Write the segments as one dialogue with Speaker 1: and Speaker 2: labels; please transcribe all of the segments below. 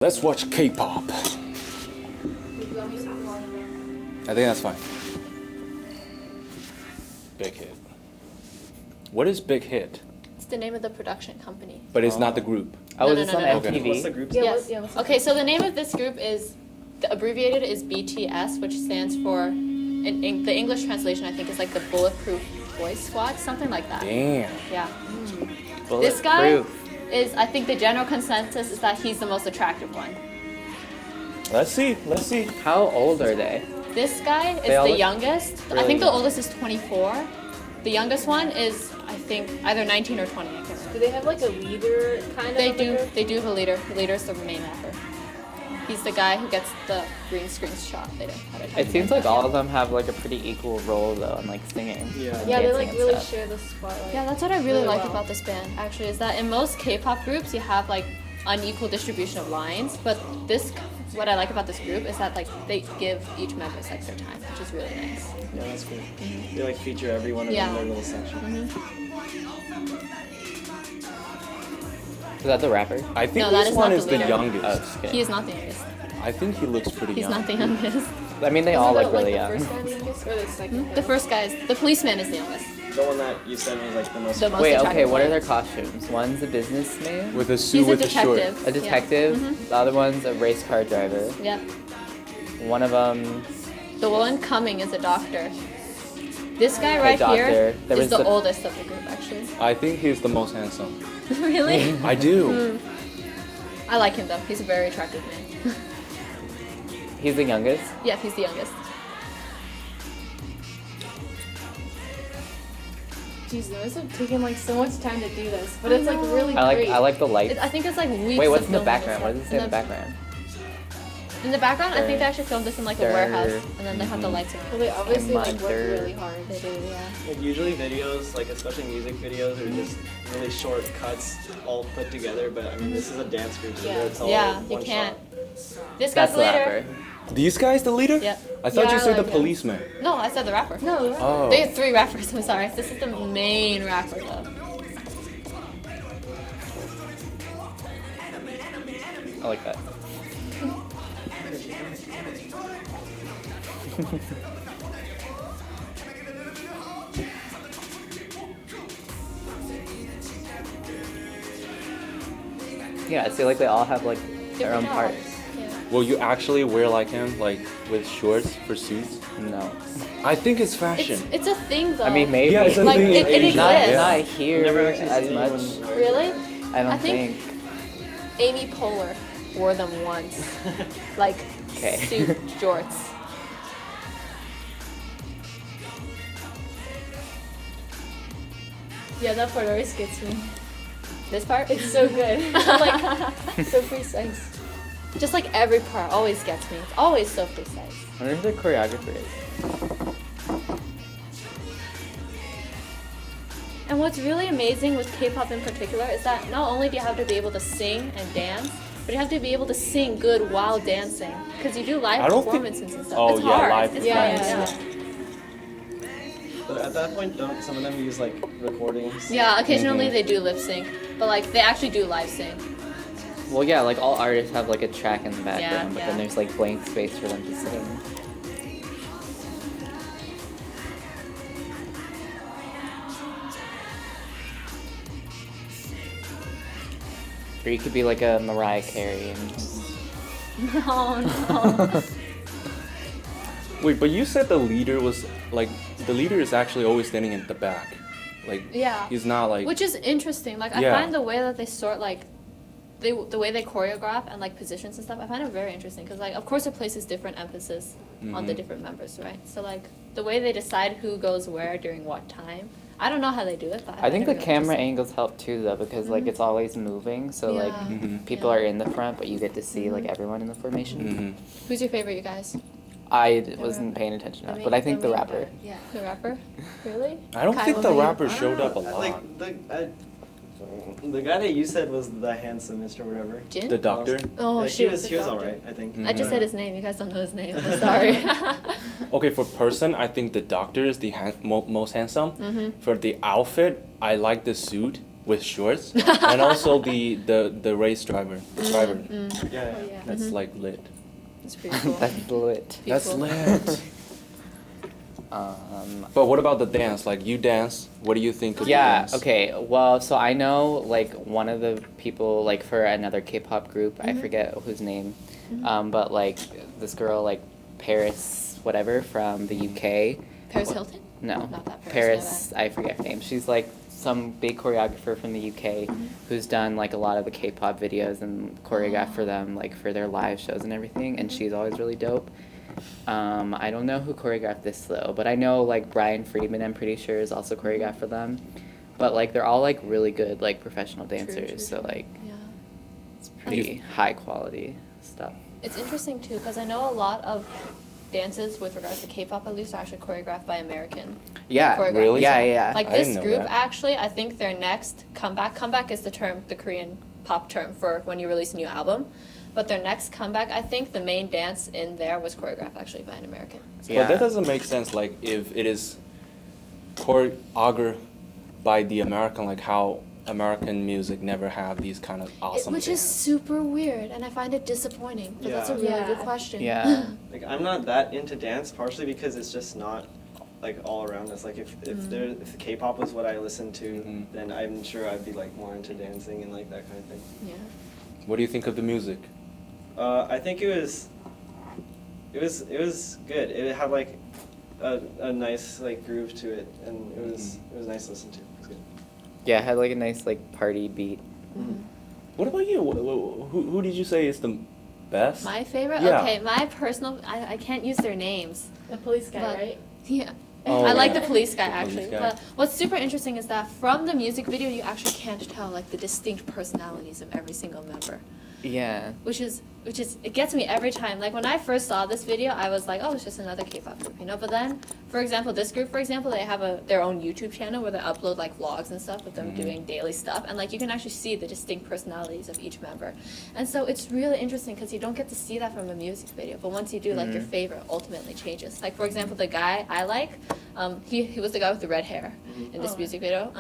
Speaker 1: Let's watch K-pop. I think that's fine. Big Hit. What is Big Hit?
Speaker 2: It's the name of the production company.
Speaker 1: But it's not the group.
Speaker 3: Oh,
Speaker 2: No,
Speaker 3: is this
Speaker 2: no,
Speaker 3: on
Speaker 2: no, no.
Speaker 3: MTV?
Speaker 1: Okay.
Speaker 4: What's the group's
Speaker 2: Yes.
Speaker 4: name?
Speaker 2: Okay, so the name of this group is, the abbreviated is BTS, which stands for, in the English translation I think is like the Bulletproof Boys Squad, something like that.
Speaker 1: Damn.
Speaker 2: Yeah. This guy
Speaker 3: Bulletproof.
Speaker 2: is, I think the general consensus is that he's the most attractive one.
Speaker 1: Let's see. Let's see.
Speaker 3: How old are they?
Speaker 2: This guy is
Speaker 3: They all
Speaker 2: the
Speaker 3: look
Speaker 2: youngest. I
Speaker 3: really
Speaker 2: think the
Speaker 3: young.
Speaker 2: oldest is 24. The youngest one is, I think, either 19 or 20. I can't
Speaker 4: Do
Speaker 2: remember.
Speaker 4: they have like a leader kind of?
Speaker 2: They do. They do have a leader. The leader is the main rapper. He's the guy who gets the green screen shot later.
Speaker 3: It seems like all of them have like a pretty equal role though in like singing.
Speaker 4: Yeah,
Speaker 3: and
Speaker 4: they
Speaker 3: dancing
Speaker 4: like
Speaker 3: and
Speaker 4: really
Speaker 3: stuff.
Speaker 4: share the spotlight.
Speaker 2: Yeah, that's what I really
Speaker 4: Really
Speaker 2: like
Speaker 4: well.
Speaker 2: about this band. Actually, is that in most K-pop groups you have like unequal distribution of lines, but this, what I like about this group is that like they give each member like their time, which is really nice.
Speaker 5: Yeah, that's cool. They like feature every one of them in their little section.
Speaker 3: Is that the rapper?
Speaker 1: I think
Speaker 2: No, that
Speaker 1: this
Speaker 2: is
Speaker 1: one
Speaker 2: not
Speaker 1: is
Speaker 2: the
Speaker 1: the
Speaker 2: leader.
Speaker 1: youngest.
Speaker 3: Oh, just kidding.
Speaker 2: He is not the youngest.
Speaker 1: I think he looks pretty
Speaker 2: He's
Speaker 1: young.
Speaker 2: not the youngest.
Speaker 3: I mean, they all
Speaker 4: Isn't
Speaker 3: look
Speaker 4: that,
Speaker 3: really
Speaker 4: like,
Speaker 3: young.
Speaker 4: The first guy the youngest or the second?
Speaker 2: The first guy is the policeman is the youngest.
Speaker 5: The one that you said was like the most.
Speaker 2: The most
Speaker 3: Wait,
Speaker 2: attractive
Speaker 3: okay, what are
Speaker 2: one.
Speaker 3: their costumes? One's a businessman,
Speaker 1: With a suit
Speaker 2: He's a
Speaker 1: with the short.
Speaker 2: detective.
Speaker 3: a detective.
Speaker 2: Yeah.
Speaker 3: The other one's a race car driver.
Speaker 2: Yep.
Speaker 3: One of them,
Speaker 2: The one coming is a doctor. This guy
Speaker 3: Okay,
Speaker 2: right
Speaker 3: doctor.
Speaker 2: here
Speaker 3: There
Speaker 2: is
Speaker 3: was
Speaker 2: the
Speaker 3: the-
Speaker 2: oldest of the group, actually.
Speaker 1: I think he's the most handsome.
Speaker 2: Really?
Speaker 1: I do.
Speaker 2: I like him though. He's a very attractive man.
Speaker 3: he's the youngest.
Speaker 2: Yeah, he's the youngest.
Speaker 4: Jeez, it must have taken like so much time to do this, but it's like really great.
Speaker 3: I like the lights.
Speaker 2: I think it's like weeks.
Speaker 3: Wait, what's
Speaker 2: of
Speaker 3: in the
Speaker 2: filming
Speaker 3: background? What
Speaker 2: this
Speaker 3: does it say in the
Speaker 2: stuff.
Speaker 3: background?
Speaker 2: In the background, I think they
Speaker 3: Dirt.
Speaker 2: actually filmed this in like a
Speaker 3: Dirt.
Speaker 2: warehouse, and then they have the lights
Speaker 4: Well,
Speaker 2: around.
Speaker 4: they obviously like
Speaker 3: Reminder.
Speaker 4: work really hard.
Speaker 2: They do, yeah.
Speaker 5: Like usually videos, like especially music videos, are just really short cuts all put together. But I mean, this is a dance group, so
Speaker 4: Yeah.
Speaker 5: it's all
Speaker 2: Yeah, you
Speaker 5: one
Speaker 2: can't.
Speaker 5: shot.
Speaker 2: This
Speaker 3: That's
Speaker 2: guy's
Speaker 3: the
Speaker 2: later.
Speaker 3: rapper.
Speaker 1: These guys the leader?
Speaker 2: Yep.
Speaker 1: I thought
Speaker 4: Yeah,
Speaker 1: you
Speaker 4: I
Speaker 1: said the
Speaker 4: like him.
Speaker 1: policeman.
Speaker 2: No, I said the rapper.
Speaker 4: No,
Speaker 1: Oh.
Speaker 2: They have 3 rappers. I'm sorry. This is the main rapper though.
Speaker 3: I like that. Yeah, I feel like they all have like their own
Speaker 2: Different
Speaker 3: parts.
Speaker 2: jobs. Yeah.
Speaker 1: Will you actually wear like him, like with shorts for suits?
Speaker 3: No.
Speaker 1: I think it's fashion.
Speaker 2: It's a thing though.
Speaker 3: I mean, maybe.
Speaker 1: Yeah, it's a
Speaker 2: Like,
Speaker 1: thing in
Speaker 2: it
Speaker 1: Asia.
Speaker 3: not,
Speaker 2: exists.
Speaker 3: not here
Speaker 5: Never actually
Speaker 3: as
Speaker 5: seen
Speaker 3: much.
Speaker 5: anyone-
Speaker 2: Really?
Speaker 3: I don't
Speaker 2: I think-
Speaker 3: think.
Speaker 2: Amy Poehler wore them once. Like
Speaker 3: Okay.
Speaker 2: suit jorts.
Speaker 4: yeah, that part always gets me.
Speaker 2: This part?
Speaker 4: It's so good, like so precise.
Speaker 2: Just like every part always gets me. It's always so precise.
Speaker 3: I wonder who the choreographer is.
Speaker 2: And what's really amazing with K-pop in particular is that not only do you have to be able to sing and dance, but you have to be able to sing good while dancing. Because you do live
Speaker 1: I don't think-
Speaker 2: performances and stuff.
Speaker 1: Oh,
Speaker 2: it's
Speaker 1: yeah,
Speaker 2: hard.
Speaker 1: live
Speaker 2: It's
Speaker 4: Yeah,
Speaker 2: hard.
Speaker 4: yeah,
Speaker 5: But at that point, don't some of them use like recordings?
Speaker 2: Yeah, occasionally they do lip sync, but like they actually do live sing.
Speaker 3: Well, yeah, like all artists have like a track in the background, but
Speaker 2: yeah.
Speaker 3: then there's like blank space for them to sing. Or you could be like a Mariah Carey and
Speaker 2: No, no.
Speaker 1: Wait, but you said the leader was like the leader is actually always standing in the back. Like
Speaker 2: Yeah.
Speaker 1: he's not like
Speaker 2: Which is interesting. Like I
Speaker 1: Yeah.
Speaker 2: find the way that they sort like the way they choreograph and like positions and stuff, I find it very interesting because like of course it places different emphasis on the different members, right? So like the way they decide who goes where during what time, I don't know how they do it, but
Speaker 3: I think the
Speaker 2: find it really
Speaker 3: camera
Speaker 2: interesting.
Speaker 3: angles help too though because like it's always moving, so like
Speaker 2: Yeah.
Speaker 1: Mhm.
Speaker 3: people
Speaker 2: Yeah.
Speaker 3: are in the front, but you get to see like everyone in the formation.
Speaker 1: Mhm.
Speaker 2: Who's your favorite, you guys?
Speaker 3: I wasn't paying attention enough, but I think the
Speaker 4: main
Speaker 3: rapper.
Speaker 4: guy, Yeah.
Speaker 2: The rapper? Really?
Speaker 1: I don't
Speaker 2: Kyle,
Speaker 1: think
Speaker 2: what
Speaker 1: the
Speaker 2: about you?
Speaker 1: rapper showed up a lot.
Speaker 5: Like the guy that you said was the handsomest or whatever.
Speaker 2: Jin?
Speaker 1: The doctor?
Speaker 2: Oh
Speaker 5: Like,
Speaker 2: shoot.
Speaker 5: he was
Speaker 4: the
Speaker 5: all
Speaker 4: doctor.
Speaker 5: right, I think.
Speaker 2: I just said his name. You guys don't know his name. I'm sorry.
Speaker 1: Okay, for person, I think the doctor is the most handsome.
Speaker 2: Mm-hmm.
Speaker 1: For the outfit, I like the suit with shorts, and also the race driver.
Speaker 5: Yeah.
Speaker 4: Oh, yeah.
Speaker 1: That's like lit.
Speaker 2: It's pretty cool.
Speaker 3: That's lit.
Speaker 2: Be
Speaker 1: That's
Speaker 2: cool.
Speaker 1: lit. But what about the dance? Like you dance. What do you think of the
Speaker 3: Yeah,
Speaker 1: dance?
Speaker 3: okay. Well, so I know like one of the people like for another K-pop group, I forget whose name. But like this girl like Paris whatever from the UK.
Speaker 2: Paris Hilton?
Speaker 3: No.
Speaker 2: Not that
Speaker 3: Paris, I forget her name. She's like some big choreographer from the UK who's done like a lot of the K-pop videos and choreographed for them like for their live shows and everything, and she's always really dope. I don't know who choreographed this though, but I know like Brian Friedman, I'm pretty sure, is also choreographed for them. But like they're all like really good like professional dancers, so like
Speaker 2: Yeah.
Speaker 3: it's pretty high quality stuff.
Speaker 2: It's interesting too because I know a lot of dances with regards to K-pop at least are actually choreographed by American.
Speaker 3: Yeah,
Speaker 2: choreographers.
Speaker 1: Really?
Speaker 3: Yeah.
Speaker 2: Like
Speaker 1: I
Speaker 2: this
Speaker 1: didn't know
Speaker 2: group
Speaker 1: that.
Speaker 2: actually, I think their next comeback is the term, the Korean pop term for when you release a new album. But their next comeback, I think the main dance in there was choreographed actually by an American.
Speaker 3: Yeah.
Speaker 1: But that doesn't make sense. Like if it is choreographed by the American, like how American music never have these kind of awesome
Speaker 2: Which is
Speaker 1: dance.
Speaker 2: super weird, and I find it disappointing. But that's a
Speaker 5: Yeah.
Speaker 2: really
Speaker 4: Yeah.
Speaker 2: good question.
Speaker 3: Yeah.
Speaker 5: Like I'm not that into dance, partially because it's just not like all around us. Like if if K-pop was what I listened to,
Speaker 1: Mhm.
Speaker 5: then I'm sure I'd be like more into dancing and like that kind of thing.
Speaker 2: Yeah.
Speaker 1: What do you think of the music?
Speaker 5: I think it was good. It had like a nice like groove to it, and it was nice to listen to. It was good.
Speaker 3: Yeah, it had like a nice like party beat.
Speaker 1: What about you? Who did you say is the best?
Speaker 2: My favorite?
Speaker 1: Yeah.
Speaker 2: Okay, my personal, I can't use their names.
Speaker 4: The police guy,
Speaker 2: But-
Speaker 4: right?
Speaker 2: Yeah.
Speaker 1: Oh,
Speaker 2: I like
Speaker 1: yeah.
Speaker 2: the police guy
Speaker 1: The police
Speaker 2: actually.
Speaker 1: guy.
Speaker 2: But what's super interesting is that from the music video you actually can't tell like the distinct personalities of every single member.
Speaker 3: Yeah.
Speaker 2: Which is it gets me every time. Like when I first saw this video, I was like, oh, it's just another K-pop group, you know. But then, for example, this group, for example, they have their own YouTube channel where they upload like vlogs and stuff with them doing daily stuff, and like you can actually see the distinct personalities of each member. And so it's really interesting because you don't get to see that from a music video. But once you do, like your favorite ultimately changes. Like for example, the guy I like, he was the guy with the red hair in this music video.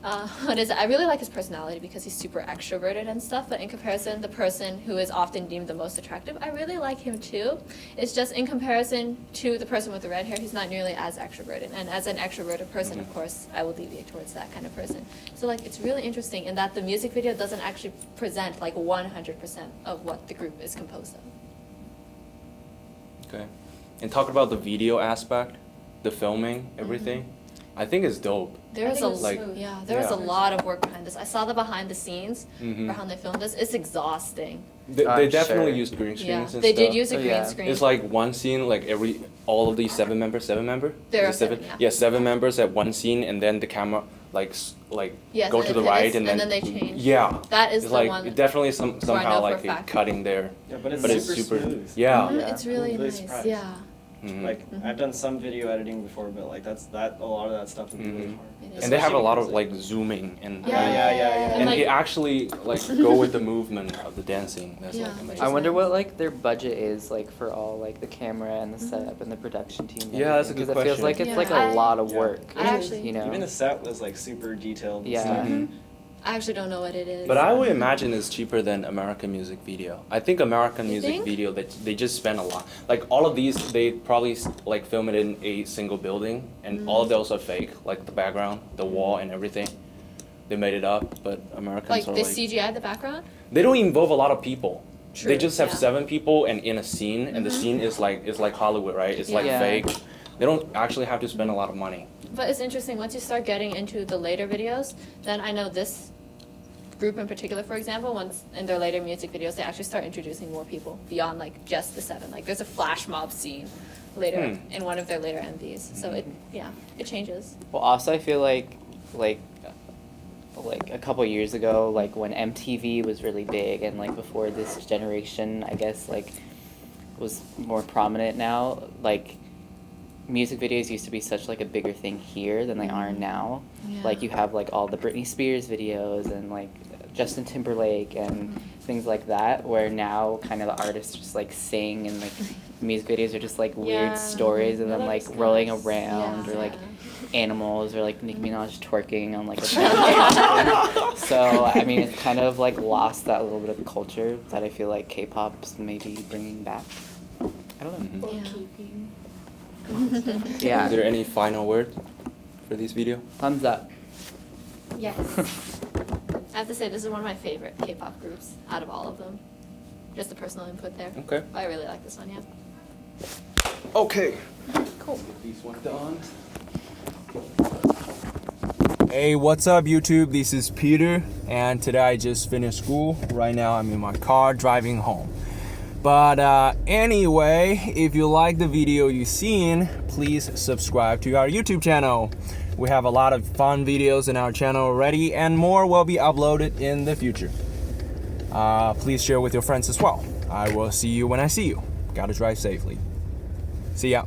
Speaker 2: I really like his personality because he's super extroverted and stuff, but in comparison, the person who is often deemed the most attractive, I really like him too. It's just in comparison to the person with the red hair, he's not nearly as extroverted. And as an extroverted person, of course, I will deviate towards that kind of person. So like, it's really interesting in that the music video doesn't actually present like 100% of what the group is composed of.
Speaker 1: Okay. And talk about the video aspect, the filming, everything. I think it's dope.
Speaker 2: There's
Speaker 4: think
Speaker 2: a
Speaker 4: it was
Speaker 1: Like-
Speaker 4: smooth.
Speaker 2: there's a
Speaker 1: Yeah.
Speaker 2: lot of work behind this. I saw the behind the scenes
Speaker 1: Mhm.
Speaker 2: for how they filmed this. It's exhausting.
Speaker 1: They
Speaker 3: I'm
Speaker 1: definitely
Speaker 3: sure.
Speaker 1: used green screens
Speaker 2: Yeah,
Speaker 1: and
Speaker 2: they
Speaker 1: stuff.
Speaker 2: did use a
Speaker 3: Oh,
Speaker 2: green
Speaker 3: yeah.
Speaker 2: screen.
Speaker 1: It's like one scene, like all of these seven member.
Speaker 2: There
Speaker 1: Is
Speaker 2: are
Speaker 1: it
Speaker 2: seven, yeah.
Speaker 1: 7 members at one scene, and then the camera
Speaker 2: Yes,
Speaker 1: go
Speaker 2: and
Speaker 1: to
Speaker 2: it
Speaker 1: the right,
Speaker 2: pivots,
Speaker 1: and
Speaker 2: and then they change.
Speaker 1: Yeah,
Speaker 2: That is
Speaker 1: it's
Speaker 2: the
Speaker 1: like
Speaker 2: one
Speaker 1: definitely
Speaker 2: who I
Speaker 1: somehow
Speaker 2: know for
Speaker 1: like
Speaker 2: a fact.
Speaker 1: cutting there,
Speaker 5: Yeah, but it's
Speaker 1: but it's
Speaker 5: super
Speaker 1: super
Speaker 5: smooth.
Speaker 1: yeah.
Speaker 2: Mhm, It's really
Speaker 5: I'm really
Speaker 2: nice.
Speaker 5: surprised.
Speaker 2: Yeah.
Speaker 1: Mhm.
Speaker 5: Like I've done some video editing before, but like a lot of that stuff would be really
Speaker 1: Mhm.
Speaker 5: hard.
Speaker 2: It is.
Speaker 1: And they have a
Speaker 5: Especially
Speaker 1: lot of
Speaker 5: because,
Speaker 1: like zooming and
Speaker 5: Yeah.
Speaker 1: and
Speaker 2: like-
Speaker 1: they actually like go with the movement of the dancing. That's
Speaker 2: Yeah,
Speaker 1: like
Speaker 2: which
Speaker 1: amazing.
Speaker 3: I
Speaker 2: is
Speaker 3: wonder
Speaker 2: nice.
Speaker 3: what like their budget is like for all like the camera and the setup and the production team. and
Speaker 1: Yeah, that's a
Speaker 3: everything,
Speaker 1: good
Speaker 3: 'cause it feels like
Speaker 1: question.
Speaker 3: it's
Speaker 2: Yeah,
Speaker 3: like a
Speaker 2: I-
Speaker 3: lot of
Speaker 5: Yeah.
Speaker 3: work.
Speaker 2: I actually-
Speaker 3: you know.
Speaker 5: Even the set was like super detailed. And
Speaker 3: Yeah.
Speaker 5: stuff.
Speaker 1: Mhm.
Speaker 2: I actually don't know what it is.
Speaker 1: But I would imagine it's cheaper than American music video. I think American
Speaker 2: You
Speaker 1: music
Speaker 2: think?
Speaker 1: video they just spend a lot. Like all of these, they probably like film it in a single building, and all of those are fake. Like the background, the wall, and everything. They made it up, but Americans
Speaker 2: Like
Speaker 1: are
Speaker 2: the
Speaker 1: like
Speaker 2: CGI the background?
Speaker 1: they don't involve a lot of people.
Speaker 2: True,
Speaker 1: They just have
Speaker 2: yeah.
Speaker 1: 7 people and in a scene, and the scene is like Hollywood, right? It's like
Speaker 3: Yeah.
Speaker 1: fake. They don't actually have to spend a lot of money.
Speaker 2: But it's interesting, once you start getting into the later videos, then I know this group in particular, for example, once in their later music videos, they actually start introducing more people beyond like just the 7. Like there's a flash mob scene later in one of their later MVs. So it changes.
Speaker 3: Well, also I feel like a couple years ago, like when MTV was really big, and like before this generation, I guess like was more prominent now. Like music videos used to be such like a bigger thing here than they are now.
Speaker 2: Yeah.
Speaker 3: Like you have like all the Britney Spears videos and like Justin Timberlake and things like that, where now kind of the artists just like sing, and like music videos are just like weird
Speaker 4: Yeah.
Speaker 3: stories of them
Speaker 4: That
Speaker 3: like
Speaker 4: looks
Speaker 3: rolling
Speaker 4: nice.
Speaker 3: around,
Speaker 2: Yeah.
Speaker 3: or like animals, or like Nicki Minaj twerking on like a pancake. So I mean, it's kind of like lost that little bit of culture that I feel like K-pop's maybe bringing back. I don't know.
Speaker 4: Or
Speaker 2: Yeah.
Speaker 4: keeping.
Speaker 3: Yeah.
Speaker 1: Is there any final word for this video?
Speaker 3: Thumbs up.
Speaker 2: Yes. I have to say, this is one of my favorite K-pop groups out of all of them. Just a personal input there.
Speaker 1: Okay.
Speaker 2: But I really like this one, yeah.
Speaker 1: Okay.
Speaker 2: Cool.
Speaker 1: Get these ones done.
Speaker 6: Hey, what's up YouTube? This is Peter, and today I just finished school. Right now I'm in my car driving home. But anyway, if you like the video you've seen, please subscribe to our YouTube channel. We have a lot of fun videos in our channel already, and more will be uploaded in the future. Please share with your friends as well. I will see you when I see you. Gotta drive safely. See ya.